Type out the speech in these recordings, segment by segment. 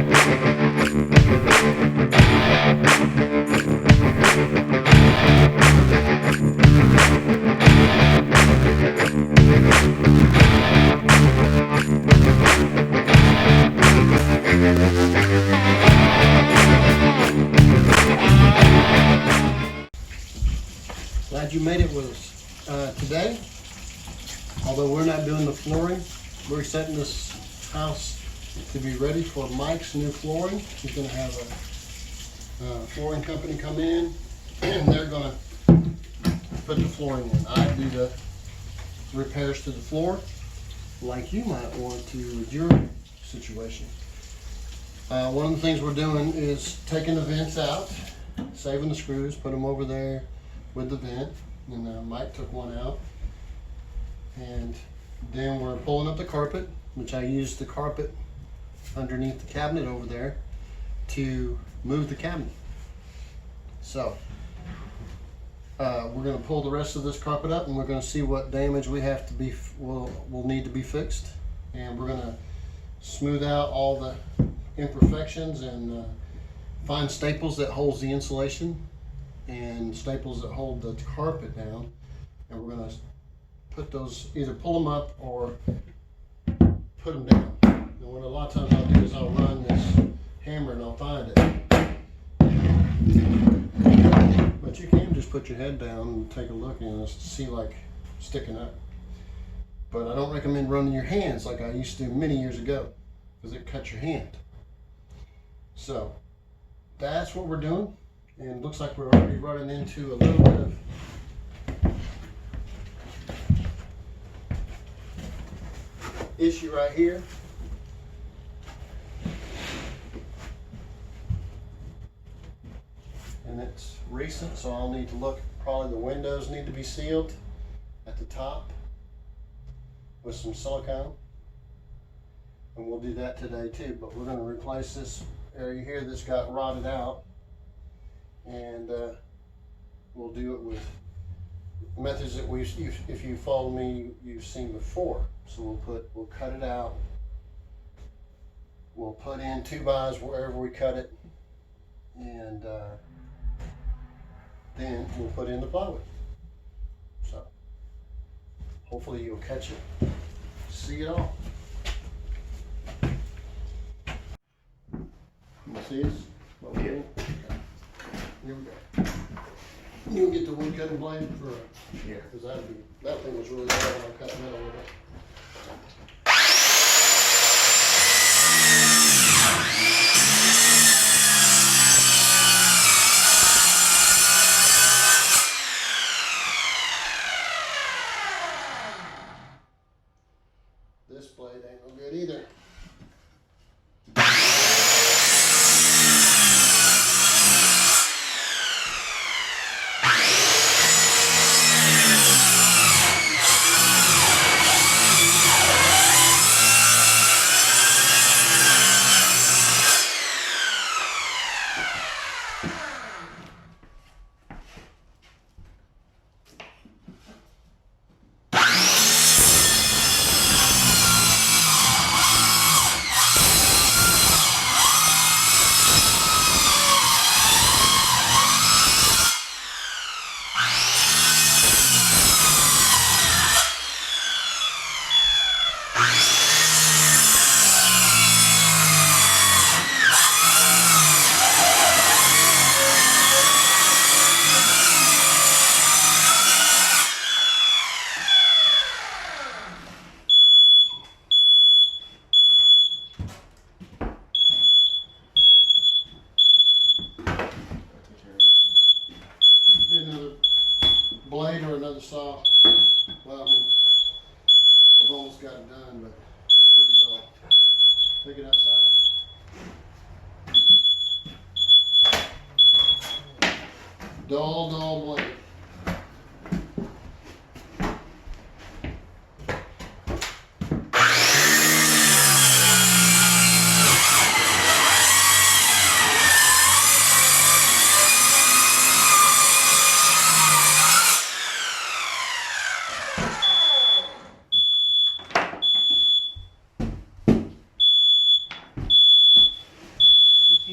Glad you made it with us today. Although we're not doing the flooring, we're setting this house to be ready for Mike's new flooring. He's going to have a flooring company come in and they're going to put the flooring in. I do the repairs to the floor like you might want to with your situation. One of the things we're doing is taking the vents out, saving the screws, put them over there with the vent, and Mike took one out. And then we're pulling up the carpet, which I used the carpet underneath the cabinet over there to move the cabinet. So we're going to pull the rest of this carpet up, and we're going to see what damage we have to be will need to be fixed, and we're going to smooth out all the imperfections and find staples that holds the insulation and staples that hold the carpet down, and we're going to put those, either pull them up or put them down. And what a lot of times I'll do is I'll run this hammer and I'll find it. But you can just put your head down and take a look and it'll see like sticking up. But I don't recommend running your hands like I used to many years ago, because it cuts your hand. So that's what we're doing. And it looks like we're already running into a little bit of issue right here. And it's recent, so I'll need to look. Probably the windows need to be sealed at the top with some silicone. And we'll do that today too, but we're going to replace this area here that's got rotted out. And we'll do it with methods that if you follow me, you've seen before. So we'll cut it out. We'll put in 2x wherever we cut it, and then we'll put in the plywood. So hopefully you'll catch it, see it all. You see this? What we're doing? Here we go. You can get the wood cutting blade for yeah, because that thing was really bad when I cut metal with it. This blade ain't no good either. Another blade or another saw. Well, I mean, I've almost got it done, but it's pretty dull. Take it outside. Dull blade.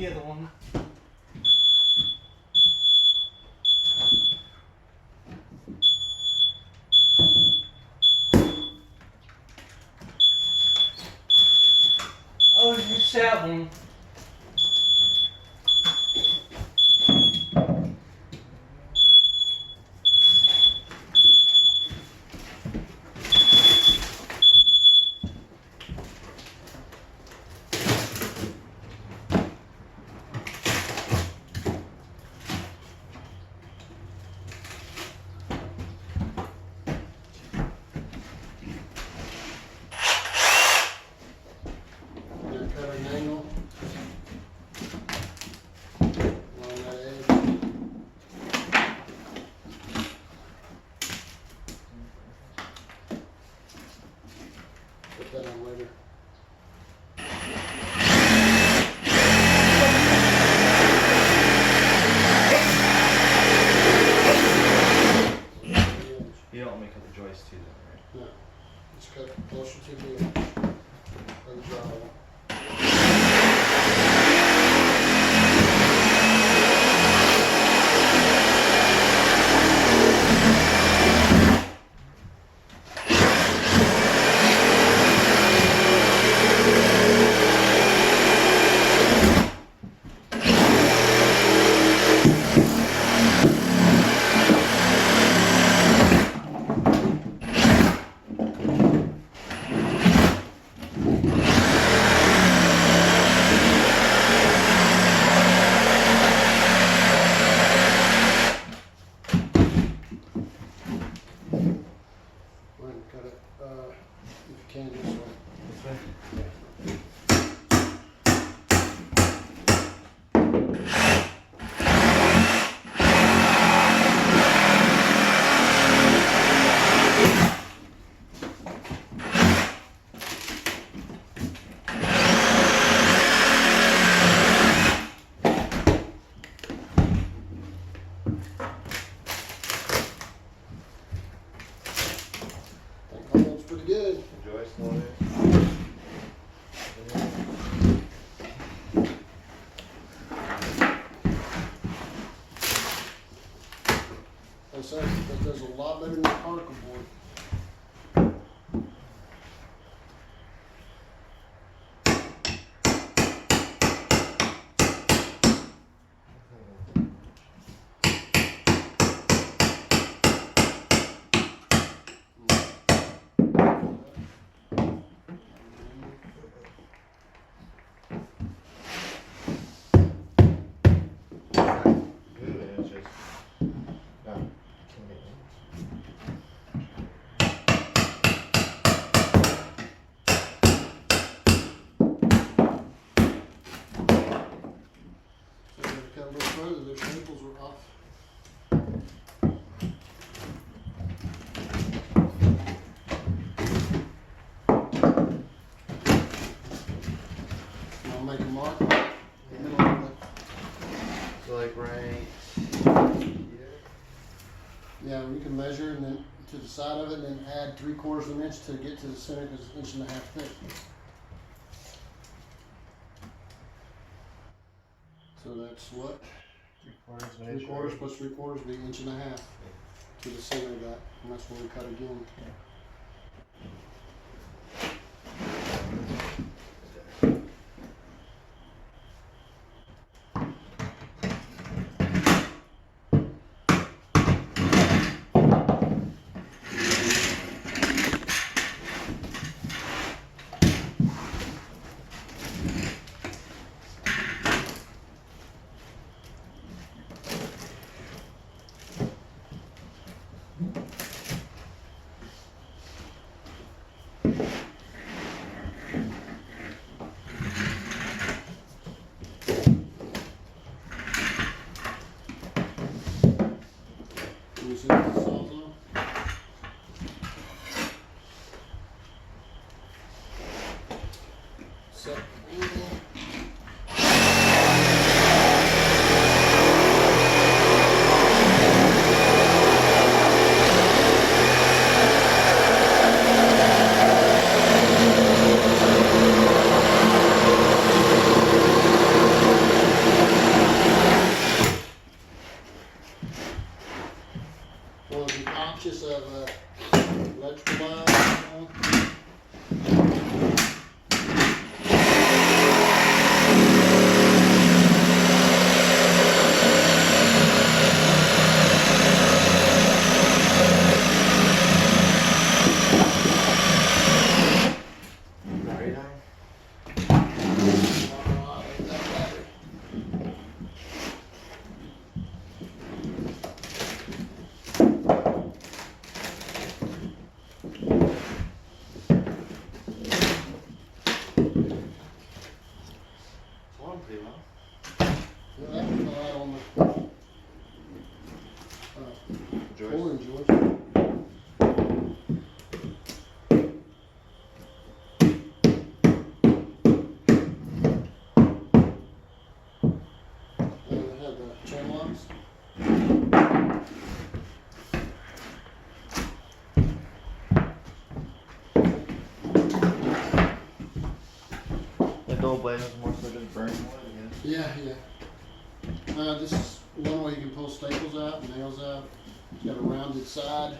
the other one. Oh, it's that one. Cut an angle along that edge. Put that on later. You don't want me to cut the joist too, then, right? No, let's cut closer to the edge of the drywall. Go ahead and cut it, if you can, this way. This way? Yeah. I think that looks pretty good. The joist on it. I say that does a lot better than the particle board. Good, it's just. No, can't get in. So if you cut a little further, those staples were off. You wanna make a mark? In the middle of it. So like right here. Yeah, you can measure and then to the side of it and then add 3/4 of an inch to get to the center because it's 1.5 inches thick. So that's what? 3/4 of an inch. 3/4 plus 3/4 would be 1.5 inches to the center of that, and that's where we cut again. Can you see the sawzall? Set angle. dull blades more so just burning wood, I guess. Yeah. This is one way you can pull staples out and nails out. It's got a rounded side.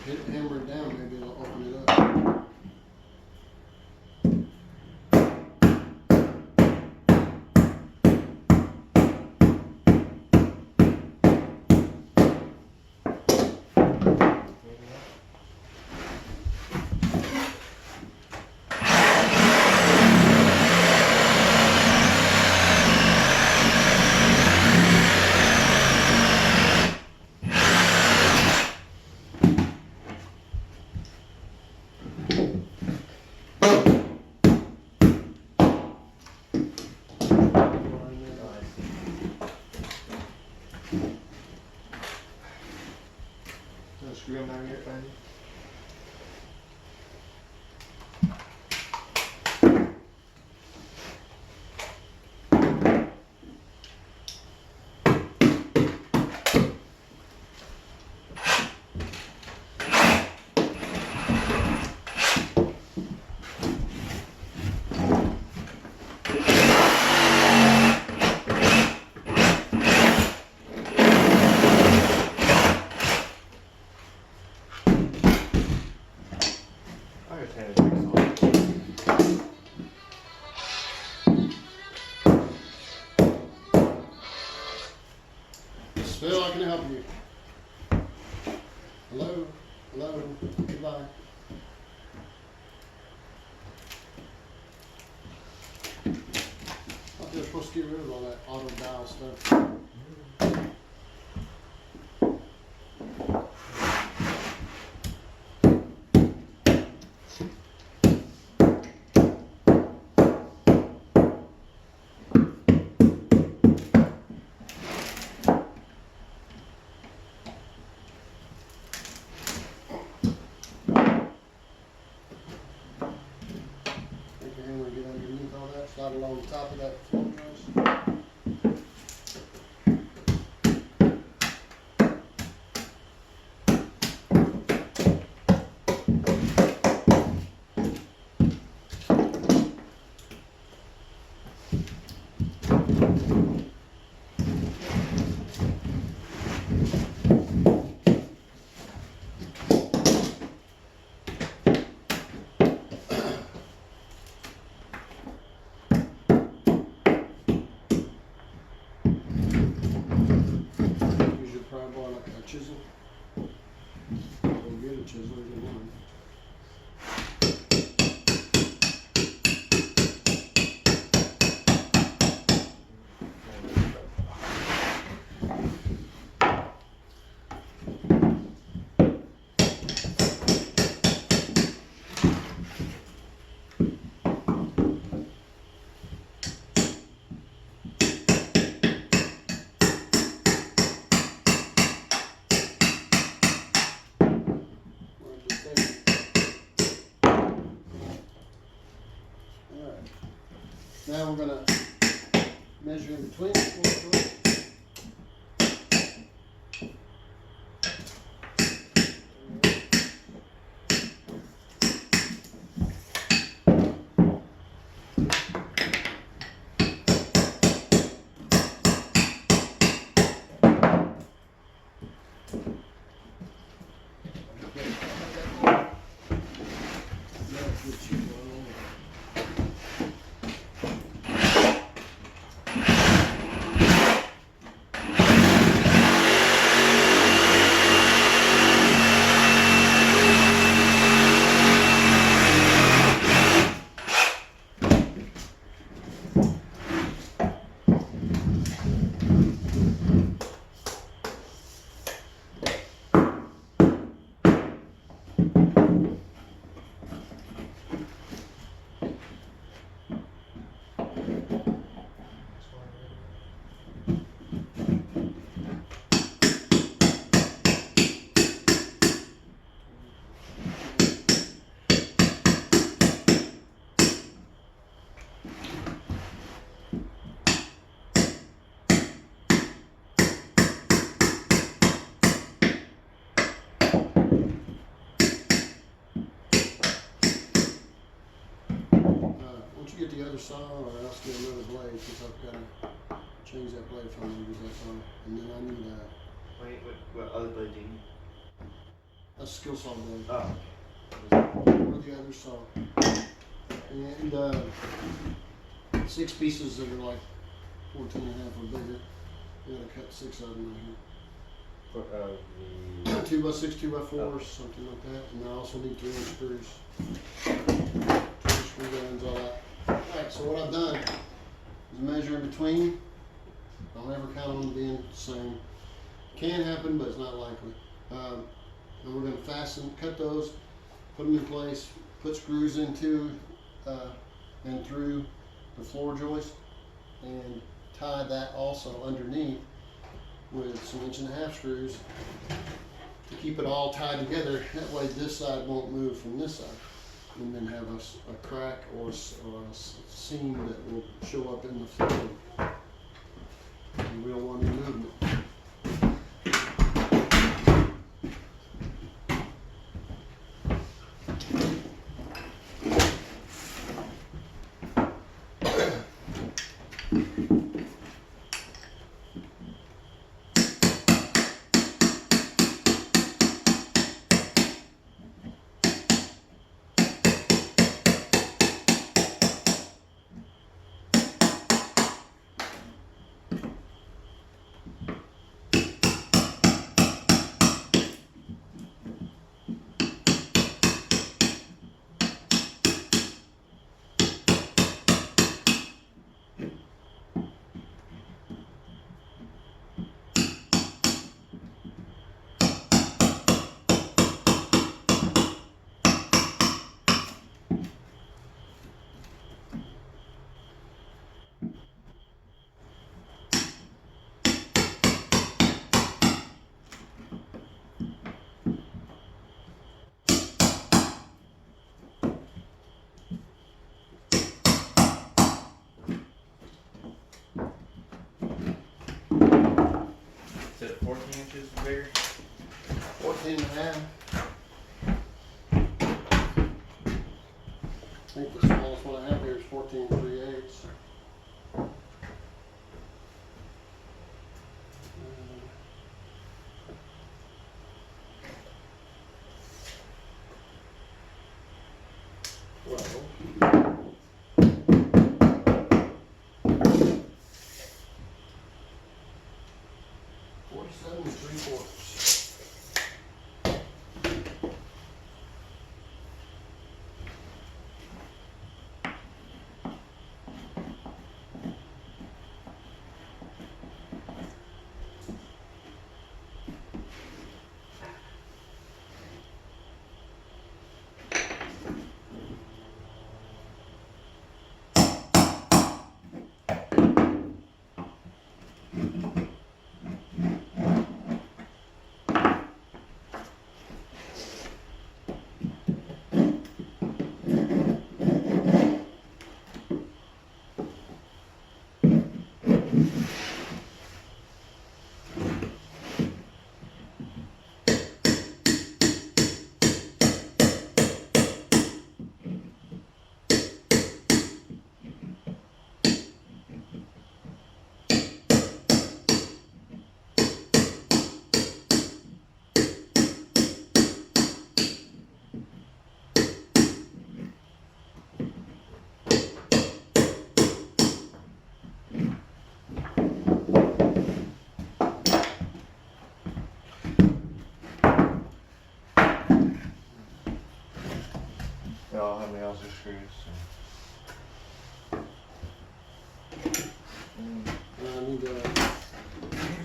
Get it hammered down, maybe it'll open it up. Screw them down here, Andy. Phil, I can help you. Hello? Hello? Goodbye. I thought they were supposed to get rid of all that auto dial stuff. Slide along the top of that floor joist. Chisel. Go get a chisel, get one. Now we're going to measure in between the floor joists. other saw or else get another blade because I've got to change that blade if I'm going to use that saw. And then I need Wait, what other blade do you need? a skill saw blade. Oh, Or the other saw. And 6 pieces that are like 14 and a half or bigger. I'm going to cut 6 of them right here. for, 2x6, 2x4, something like that. And I also need 3-inch screws. 2-inch screw guns, all that. Alright, so what I've done is measure in between. I'll never count on them being the same. Can happen, but it's not likely. And we're going to cut those, put them in place, put screws into and through the floor joist, and tie that also underneath with some 1.5-inch screws to keep it all tied together. That way this side won't move from this side, and then have a crack or a seam that will show up in the floor. And we don't want any movement. is it 14 inches bigger? 14 and a half. I think the smallest one I have here is 14 3/8. Well, 47 3/4. They all have nails or screws. I need to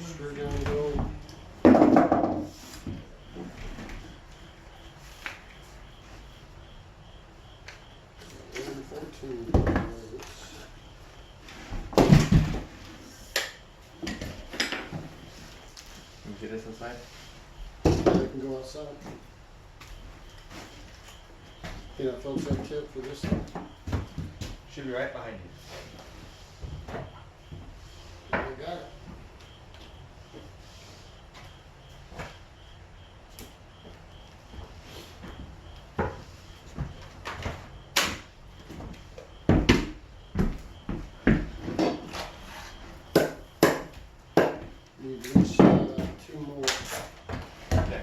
screw down the gold. 14. Can you get this inside? I can go outside. You know, folks have a tip for this thing. Should be right behind you. I got it. need at least 2 more. Okay.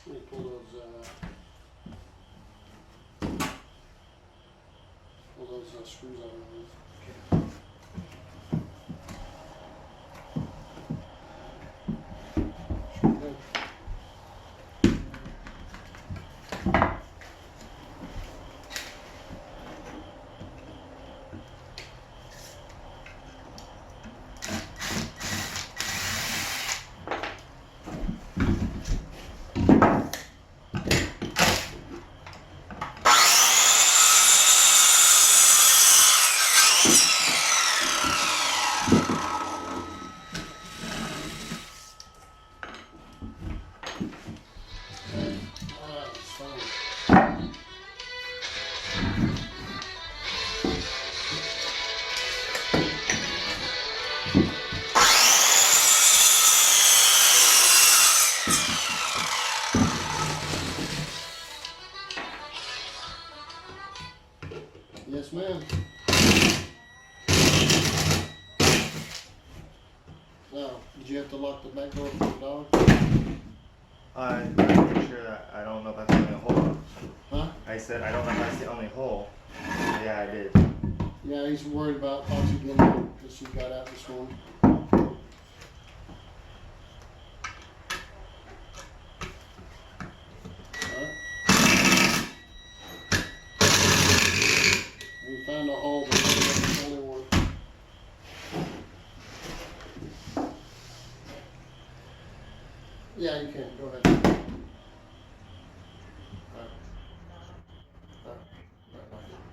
Let me pull those screws out of those. Screw them. Alright, so yes, ma'am. Now, did you have to lock the back door for the dog? I'm pretty sure that I don't know if that's the only hole. Huh? I said I don't know if that's the only hole. Yeah, I did. Yeah, he's worried about Foxy getting out because she got out this morning. Alright. We found a hole, but that's the only one. Yeah, you can. Go ahead. Alright. Alright. Alright.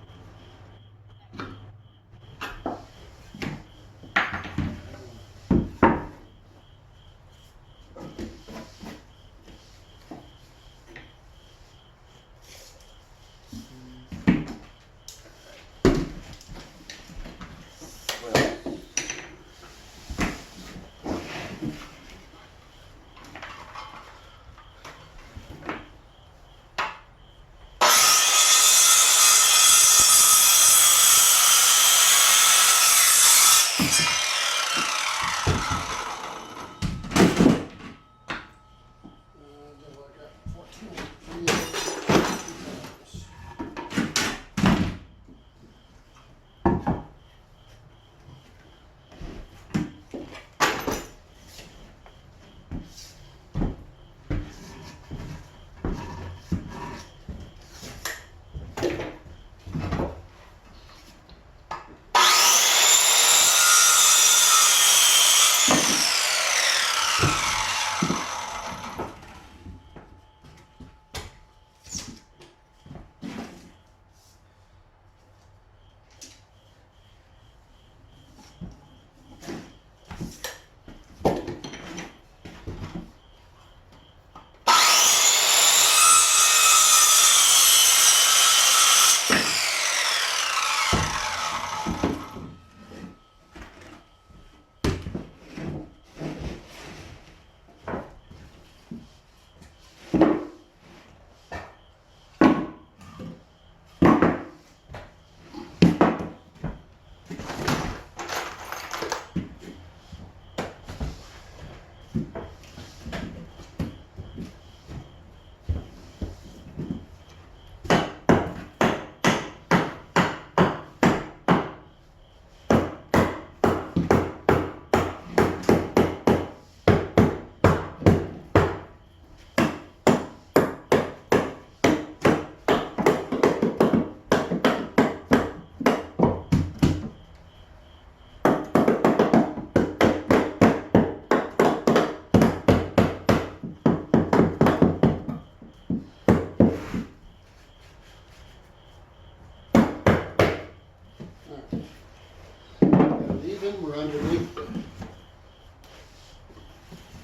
paving. We're underneath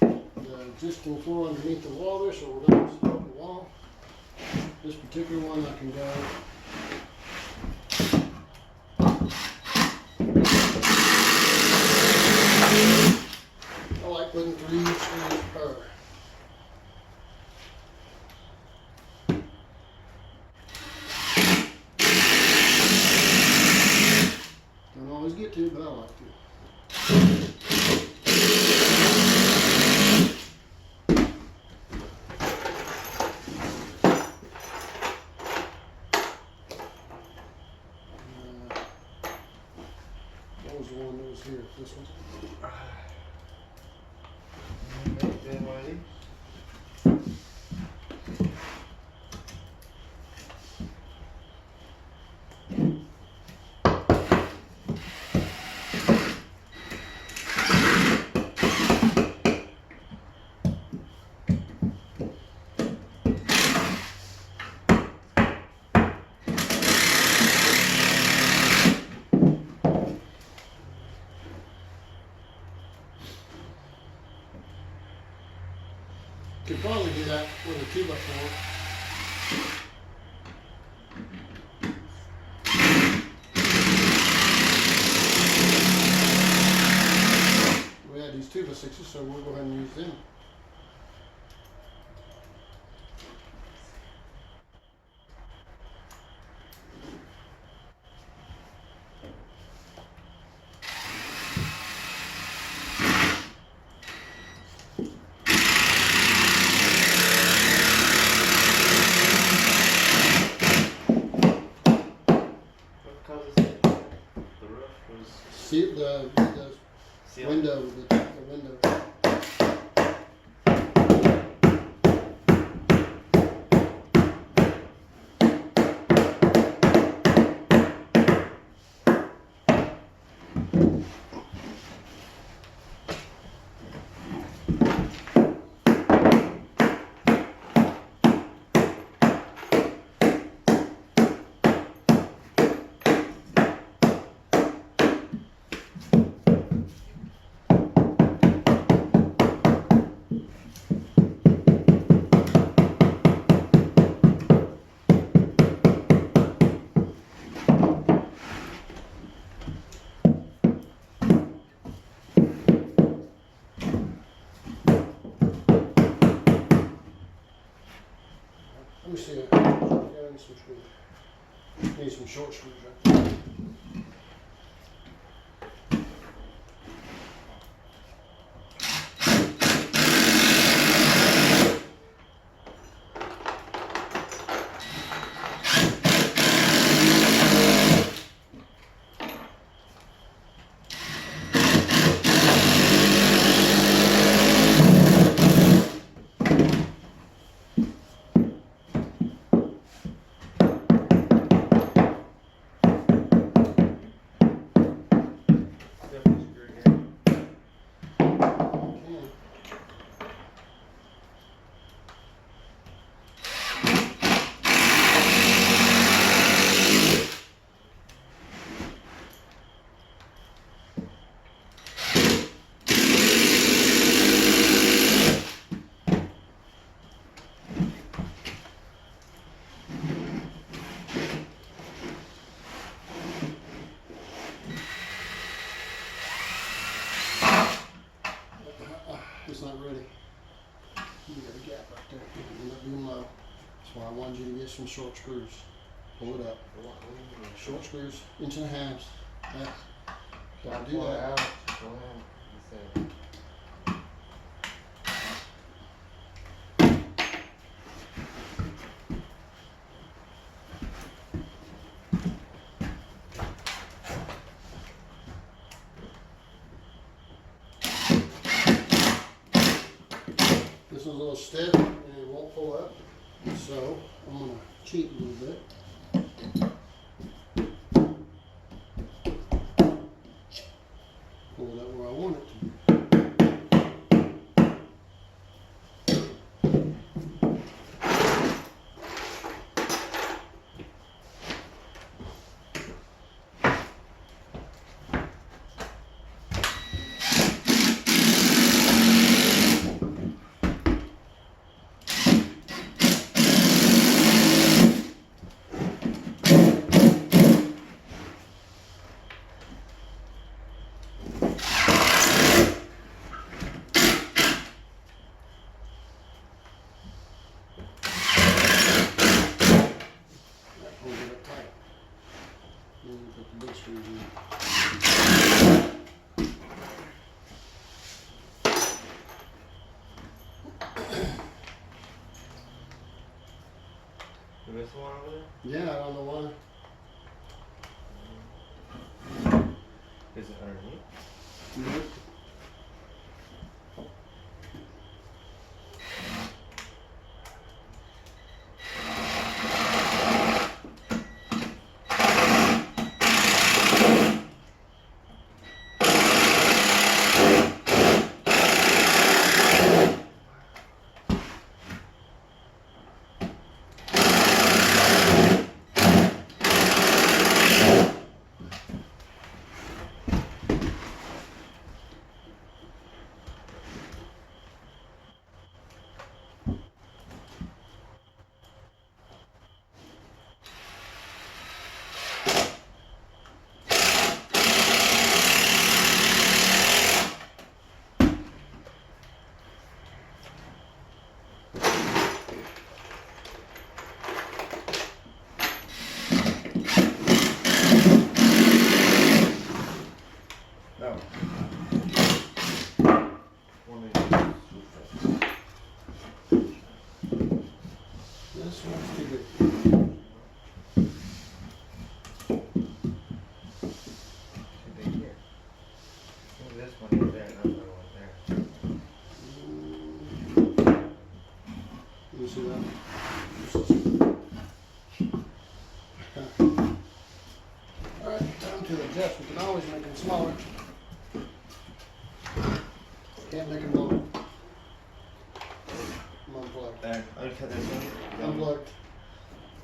the existing floor underneath the wall there, so we're going to slope the wall. This particular one I can go. I like putting 3 screws per. Don't always get to, but I like to. What was the one that was here? This one? Then one of these. Could probably do that with a 2x4. We had these 2x6s, so we'll go ahead and use them. What causes it? The roof was See the sealed. window, the window. Let me see it. Yeah, I need some screws. Need some short screws right there. Definitely screw again. Okay. It's not ready. You got a gap right there. End up being low. That's why I wanted you to get some short screws. Pull it up. Short screws, 1.5 inches. Gotta do that. Out. Go ahead. You said. This one's a little stiff and it won't pull up. So I'm gonna cheat a little bit. Pull it up where I want it to be. And put the big screws in. You miss one over there? Yeah, I don't know why. Is it underneath? Nope. No. One of these. This one's too big. Too big here. Move this one over there and another one there. You see that? Alright, time to adjust. We can always make them smaller. Can't make them lower. I'm unplugged. There. Oh, cut this one? Unplugged.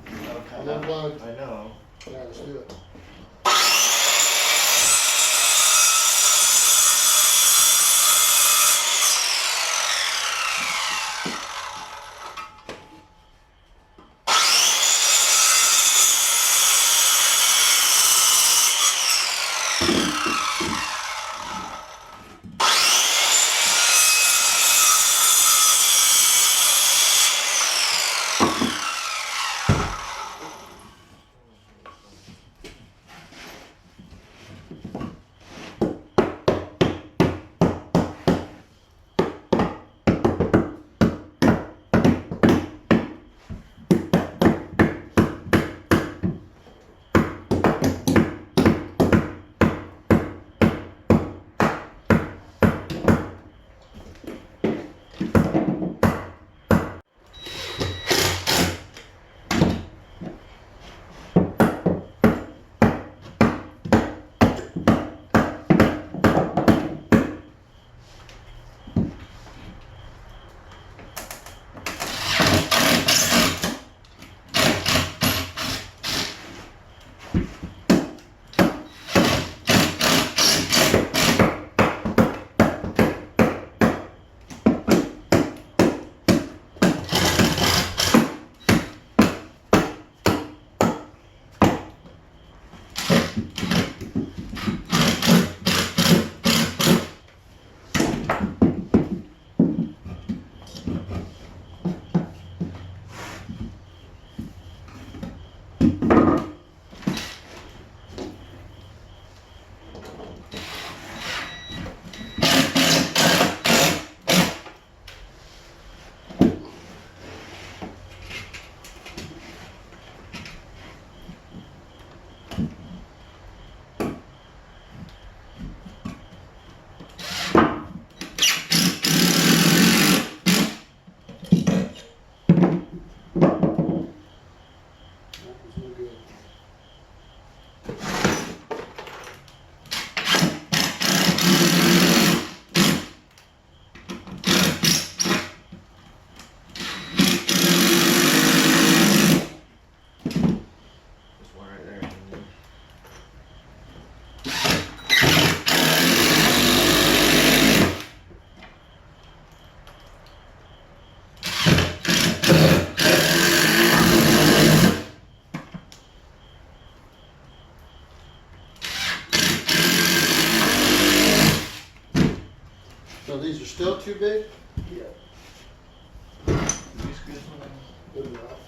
Okay. I'm unplugged. I know. Yeah, let's do it. So these are still too big? Yeah. These screws on Good enough.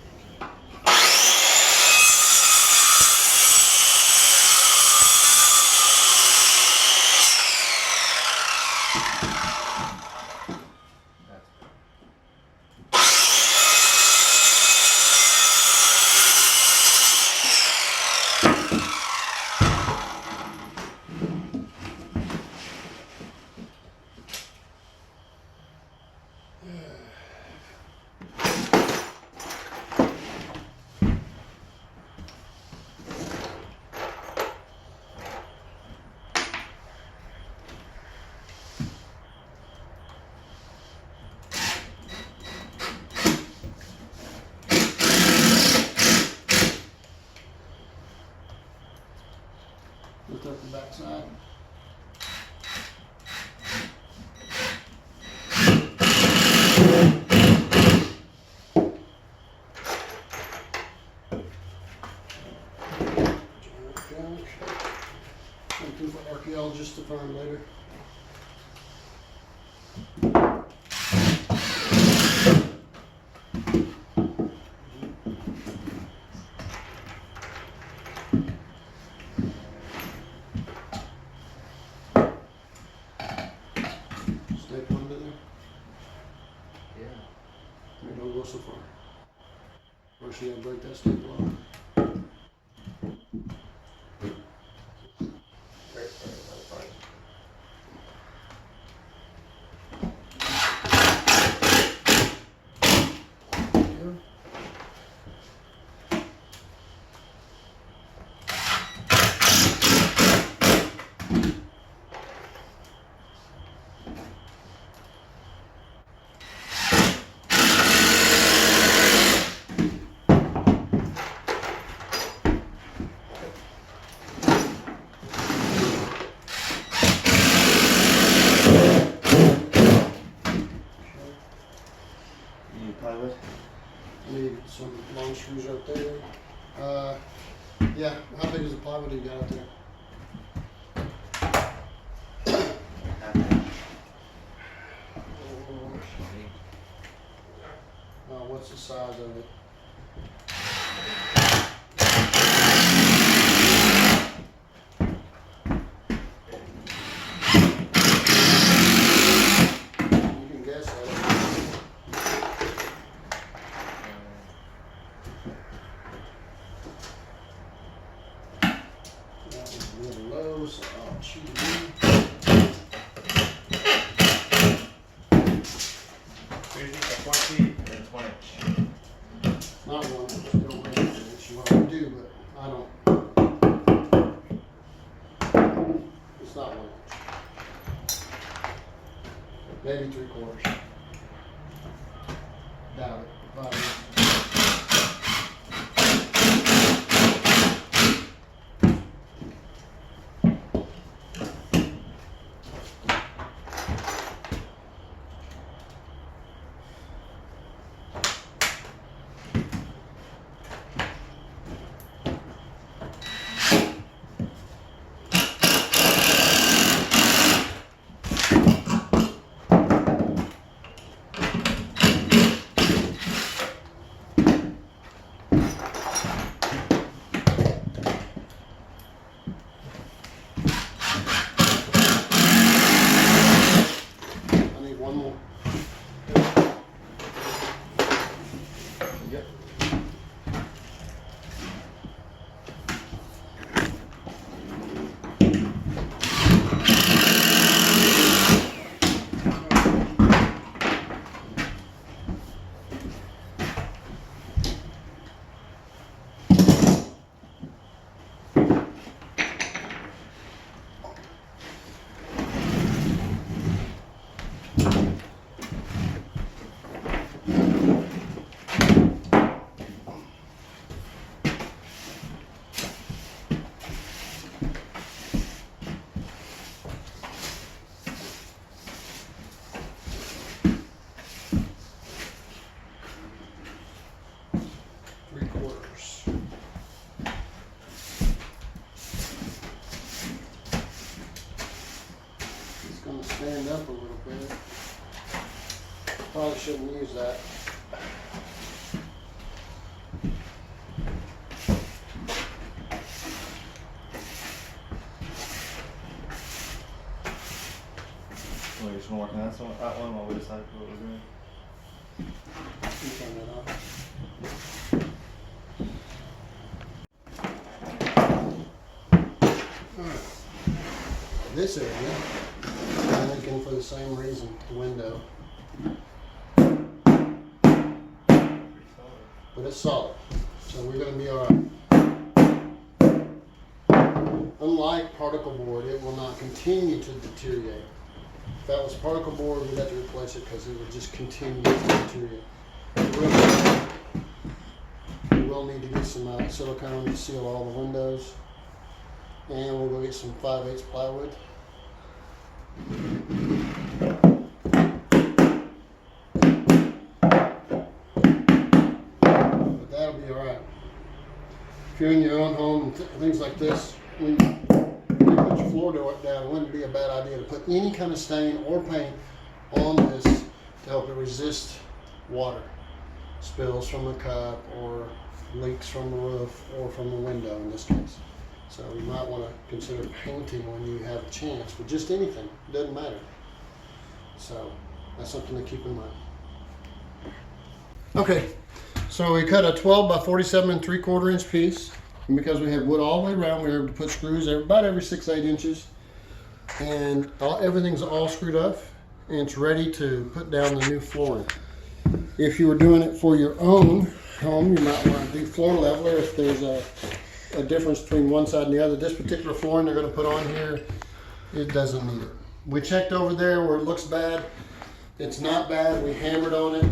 Lift up the back side. Something for archaeologists to find later. Staple under there. Yeah. Don't go so far. First you gotta break that staple off. Plywood? Need some long screws up there. Yeah, how big is the plywood you got out there? What's the size of it? You can guess that. That was a little low, so I'll cheat it. Here's 4 feet and 1 inch. Not 1 inch, don't make it an inch. Well, I do, but I don't. It's not 1 inch. Maybe 3/4. Doubt it. Probably. I need one more. Yep. Stand up a little bit. Probably shouldn't use that. Well, you just want to work on that one while we decide what we're doing. You turn that off. This area, I'm looking for the same reason, the window. But it's solid, so we're going to be all right. Unlike particle board, it will not continue to deteriorate. If that was particle board, we'd have to replace it because it would just continue to deteriorate. We will need to get some silicone to seal all the windows. And we'll go get some 5/8 plywood. But that'll be alright. If you're in your own home and things like this, when you put your floor down, it wouldn't be a bad idea to put any kind of stain or paint on this to help it resist water spills from the cup or leaks from the roof or from the window in this case. So you might want to consider painting when you have a chance, but just anything, it doesn't matter. So that's something to keep in mind. Okay, so we cut a 12 by 47 3/4 inch piece. And because we had wood all the way around, we were able to put screws about every 6-8 inches. And everything's all screwed up and it's ready to put down the new flooring. If you were doing it for your own home, you might want to do floor level, or if there's a difference between one side and the other. This particular flooring they're going to put on here, it doesn't need it. We checked over there where it looks bad. It's not bad. We hammered on it.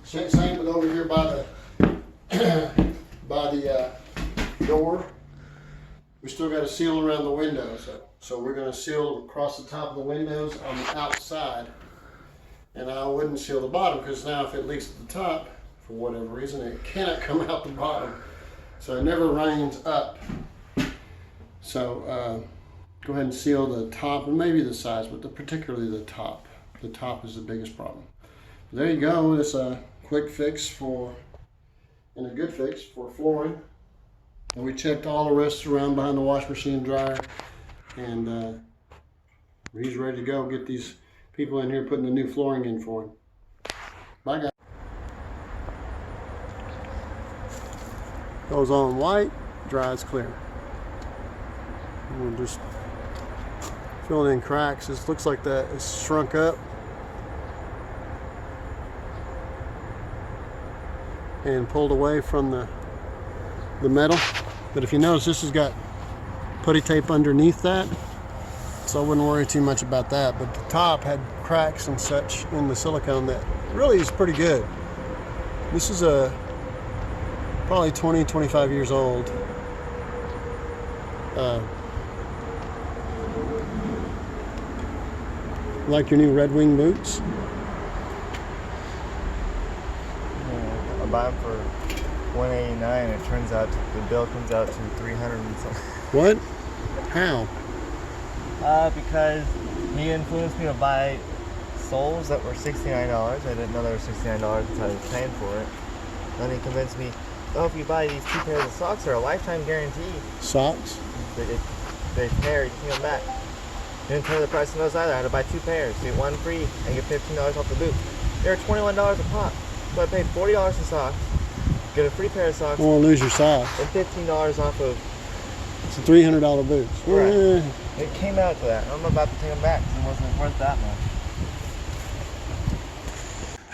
Same with over here by the door. We still got to seal around the windows. So we're going to seal across the top of the windows on the outside. And I wouldn't seal the bottom because now if it leaks at the top, for whatever reason, it cannot come out the bottom. So it never rains up. So go ahead and seal the top and maybe the sides, but particularly the top. The top is the biggest problem. There you go. It's a quick fix and a good fix for flooring. And we checked all the rest around behind the wash machine and dryer. And he's ready to go. Get these people in here putting the new flooring in for him. Bye, guys. Goes on white, dries clear. And we're just filling in cracks. It looks like that it's shrunk up. And pulled away from the metal. But if you notice, this has got putty tape underneath that. So I wouldn't worry too much about that. But the top had cracks and such in the silicone that really is pretty good. This is probably 20, 25 years old. Like your new Red Wing boots? Yeah, I buy them for $189. It turns out the bill comes out to $300 and something. What? How? Because he influenced me to buy soles that were $69. I didn't know they were $69 until I was paying for it. Then he convinced me, oh, if you buy these 2 pairs of socks, they're a lifetime guarantee. Socks? They pair, you can get them back. He didn't tell me the price of those either. I had to buy 2 pairs, get one free, and get $15 off the boot. They were $21 a pop. So I paid $40 in socks, get a free pair of socks, You won't lose your socks. and $15 off of. It's a $300 boots. Right. Eh. It came out to that. I'm about to take them back because it wasn't worth that much.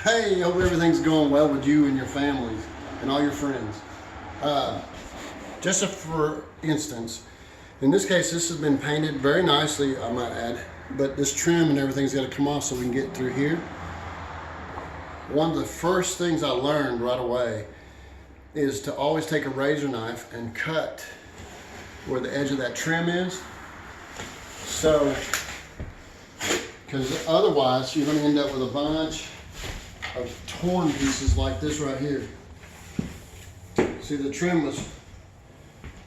Hey, hope everything's going well with you and your families and all your friends. Just for instance, in this case, this has been painted very nicely, I might add, but this trim and everything's got to come off so we can get through here. One of the first things I learned right away is to always take a razor knife and cut where the edge of that trim is. So, because otherwise you're going to end up with a bunch of torn pieces like this right here. See, the trim was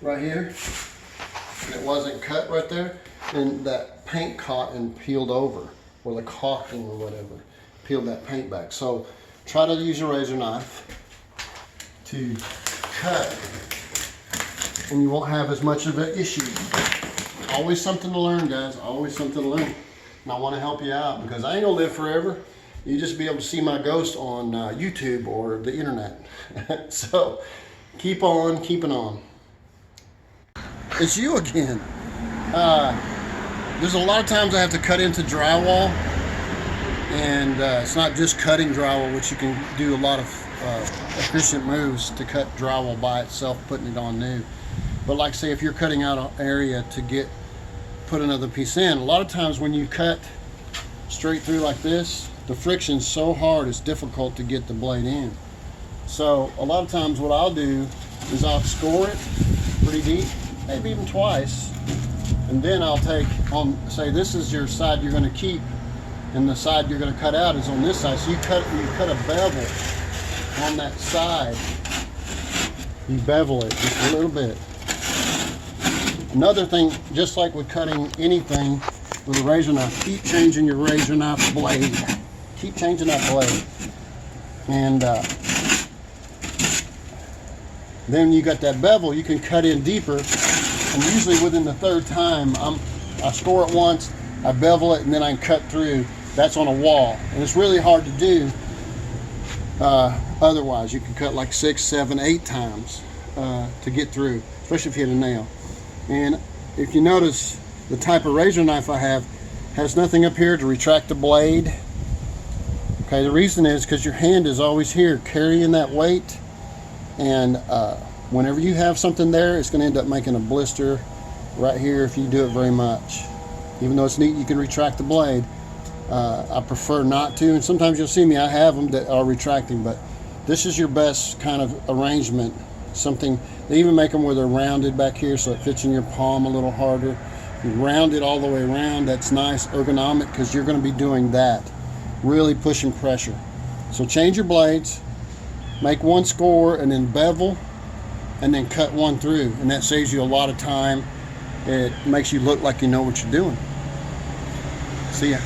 right here and it wasn't cut right there, and that paint caught and peeled over, or the caulking or whatever peeled that paint back. So try to use your razor knife to cut and you won't have as much of an issue. Always something to learn, guys, always something to learn. And I want to help you out because I ain't gonna live forever. You just be able to see my ghost on YouTube or the internet. So keep on keeping on. It's you again. There's a lot of times I have to cut into drywall, and it's not just cutting drywall, which you can do a lot of efficient moves to cut drywall by itself, putting it on new. But like say if you're cutting out an area to put another piece in, a lot of times when you cut straight through like this, the friction's so hard it's difficult to get the blade in. So a lot of times what I'll do is I'll score it pretty deep maybe even twice. And then I'll take on, say this is your side you're going to keep, and the side you're going to cut out is on this side. So you cut a bevel on that side. You bevel it just a little bit. Another thing, just like with cutting anything with a razor knife, keep changing your razor knife blade. Keep changing that blade. And then you got that bevel, you can cut in deeper. And usually within the third time, I score it once, I bevel it, and then I can cut through. That's on a wall. And it's really hard to do. Otherwise, you can cut like 6, 7, 8 times to get through, especially if you hit a nail. And if you notice, the type of razor knife I have has nothing up here to retract the blade. Okay, the reason is because your hand is always here carrying that weight, and whenever you have something there, it's going to end up making a blister right here if you do it very much. Even though it's neat, you can retract the blade. I prefer not to, and sometimes you'll see me, I have them that are retracting, but this is your best kind of arrangement. Something, they even make them where they're rounded back here so it fits in your palm a little harder. You round it all the way around, that's nice, ergonomic, because you're going to be doing that, really pushing pressure. So change your blades, make one score, and then bevel, and then cut one through, and that saves you a lot of time. It makes you look like you know what you're doing. See ya.